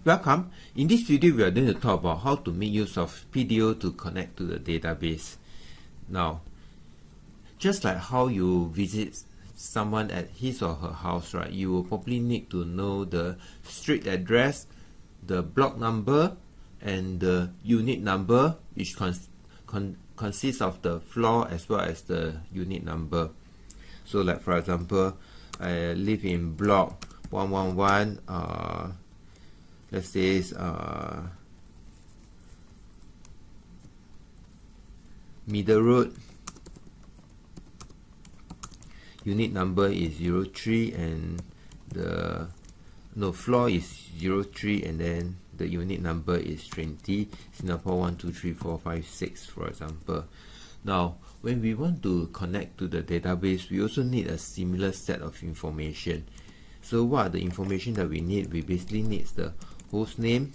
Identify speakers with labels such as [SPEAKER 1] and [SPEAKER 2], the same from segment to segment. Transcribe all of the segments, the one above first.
[SPEAKER 1] Welcome. In this video, we are going to talk about how to make use of PDO to connect to the database. Now, just like how you visit someone at his or her house, right? You will probably need to know the street address, the block number, and the unit number, which consists of the floor as well as the unit number. So, like for example, I live in block 111. Let's say Middle Road. Unit number is 03 and the floor is 03 and then the unit number is 20. Singapore 1, 2, 3, 4, 5, 6, for example. Now, when we want to connect to the database, we also need a similar set of information. So what are the information that we need? We basically need the host name.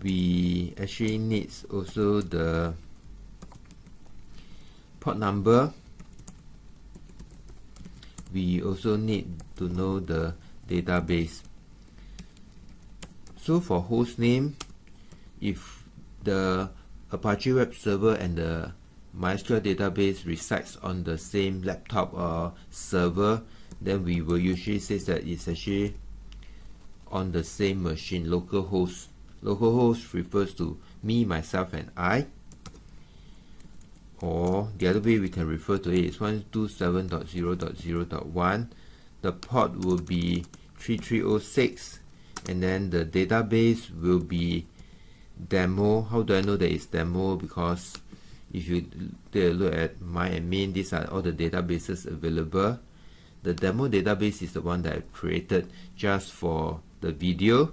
[SPEAKER 1] We actually need also the port number. We also need to know the database. So for host name, if the Apache web server and the MySQL database resides on the same laptop or server, then we will usually say that it's actually on the same machine, localhost. Localhost refers to me, myself, and I. Or the other way we can refer to it is 127.0.0.1. The port will be 3306, and then the database will be demo. How do I know that it's demo? Because if you take a look at my and main, these are all the databases available. The demo database is the one that I created just for the video,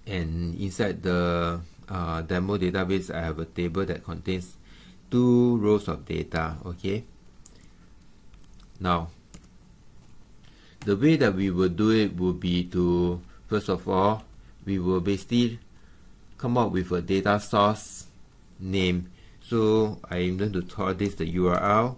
[SPEAKER 1] and inside the demo database I have a table that contains 2 rows of data. Okay, now the way that we will do it will be to, first of all, we will basically come up with a data source name. So I'm going to call this the URL,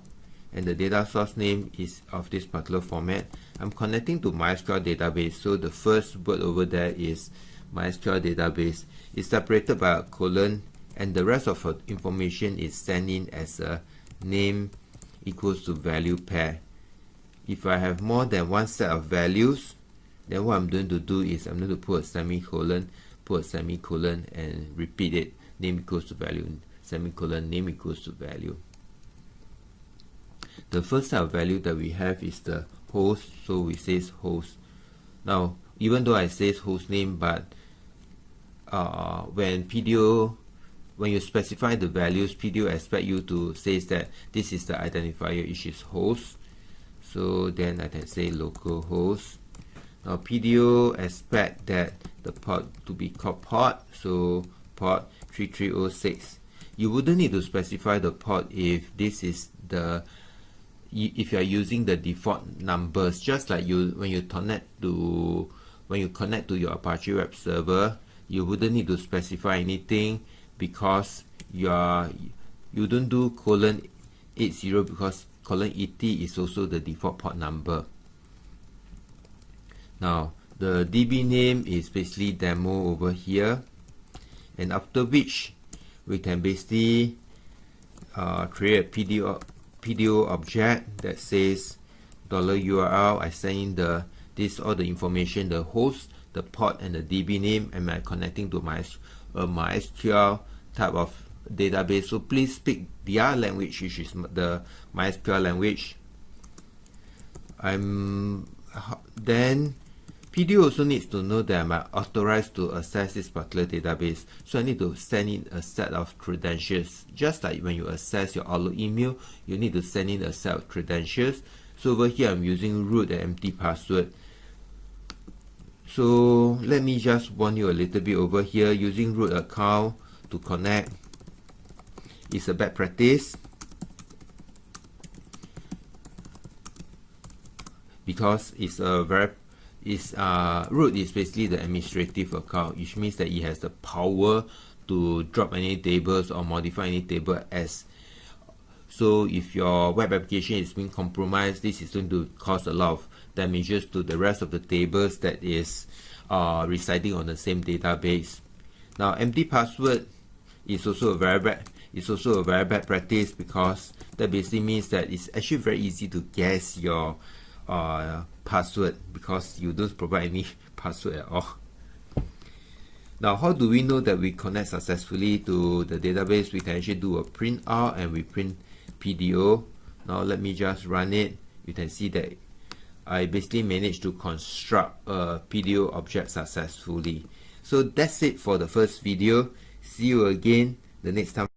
[SPEAKER 1] and the data source name is of this particular format. I'm connecting to MySQL database, so the first word over there is MySQL database. It's separated by a colon, and the rest of the information is sent in as a name equals to value pair. If I have more than one set of values, then what I'm going to do is I'm going to put a semicolon, and repeat it. Name equals to value, semicolon, name equals to value. The first set of value that we have is the host, so we say host. Now, even though I say host name, but when you specify the values, PDO expect you to say that this is the identifier, which is host. So then I can say localhost. Now PDO expect that the port to be called port, so port 3306. You wouldn't need to specify the port if this is if you are using the default numbers, just like when you connect to your Apache web server, you wouldn't need to specify anything because you don't do :80 because :80 is also the default port number. Now the DB name is basically demo over here, and after which we can basically create a PDO object that says $URL. I send in all the information, the host, the port, and the DB name, and I'm connecting to MySQL type of database. So please speak their language, which is the MySQL language. Then PDO also needs to know that I'm authorized to access this particular database, so I need to send in a set of credentials. Just like when you access your Outlook email, you need to send in a set of credentials. So over here I'm using root and empty password. So let me just warn you a little bit over here. Using root account to connect is a bad practice, because it's root is basically the administrative account, which means that it has the power to drop any tables or modify any table as. So if your web application is being compromised, this is going to cause a lot of damages to the rest of the tables that is residing on the same database. Now, empty password is also a very bad practice, because that basically means that it's actually very easy to guess your password because you don't provide any password at all. Now, how do we know that we connect successfully to the database? We can actually do a print out and we print PDO. Now let me just run it. You can see that I basically managed to construct a PDO object successfully. So that's it for the first video. See you again the next time.